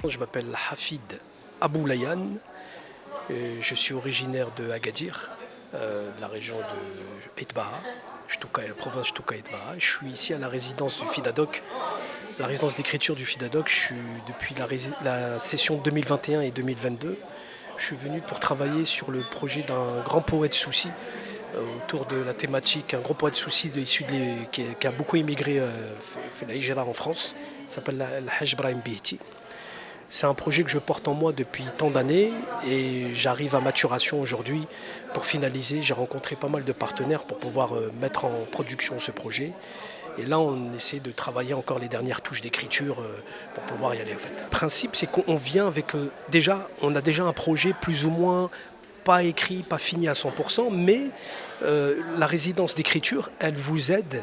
Je m'appelle Hafid Aboulayan, et je suis originaire de Agadir, de la région de Etbaha, province Ch'touka Etbaha. Je suis ici à la résidence du FIDADOC, la résidence d'écriture du FIDADOC. Je suis depuis la session 2021 et 2022. Je suis venu pour travailler sur le projet d'un grand poète soussi autour de la thématique, un grand poète soussi qui a beaucoup immigré fait la hijra en France. Il s'appelle Haj Brahim Bihti. C'est un projet que je porte en moi depuis tant d'années et j'arrive à maturation aujourd'hui pour finaliser. J'ai rencontré pas mal de partenaires pour pouvoir mettre en production ce projet. Et là, on essaie de travailler encore les dernières touches d'écriture pour pouvoir y aller. En fait. Le principe, c'est qu'on vient avec... on a déjà un projet plus ou moins pas écrit, pas fini à 100%, mais la résidence d'écriture, elle vous aide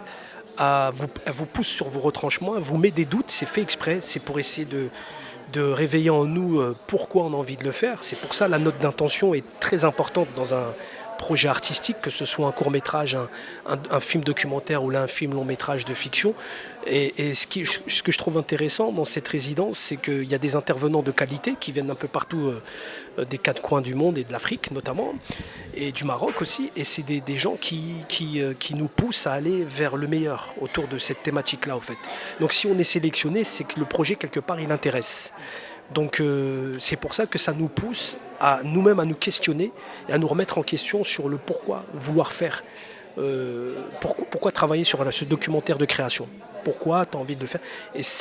elle vous pousse sur vos retranchements, elle vous met des doutes, c'est fait exprès, c'est pour essayer de réveiller en nous pourquoi on a envie de le faire. C'est pour ça que la note d'intention est très importante dans un projet artistique, que ce soit un court-métrage, un film documentaire ou là un film long-métrage de fiction. Et ce que je trouve intéressant dans cette résidence, c'est qu'il y a des intervenants de qualité qui viennent un peu partout des quatre coins du monde et de l'Afrique notamment, et du Maroc aussi. Et c'est des gens qui nous poussent à aller vers le meilleur autour de cette thématique-là, en fait. Donc si on est sélectionné, c'est que le projet, quelque part, il intéresse. Donc c'est pour ça que ça nous pousse à nous-mêmes à nous questionner et à nous remettre en question sur le pourquoi vouloir faire. Pourquoi travailler sur ce documentaire de création? Pourquoi tu as envie de le faire?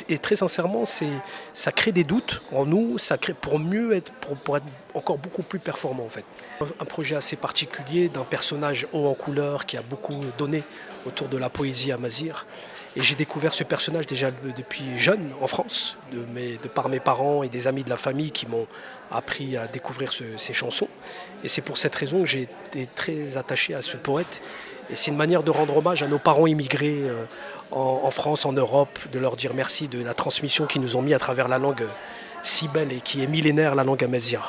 Et très sincèrement, ça crée des doutes en nous, ça crée pour mieux être, pour être encore beaucoup plus performant en fait. Un projet assez particulier d'un personnage haut en couleur qui a beaucoup donné autour de la poésie amazigh. Et j'ai découvert ce personnage déjà depuis jeune en France, de par mes parents et des amis de la famille qui m'ont appris à découvrir ces chansons. Et c'est pour cette raison que j'ai été très attaché à ce poète. Et c'est une manière de rendre hommage à nos parents immigrés en France, en Europe, de leur dire merci de la transmission qu'ils nous ont mis à travers la langue si belle et qui est millénaire, la langue amazigh.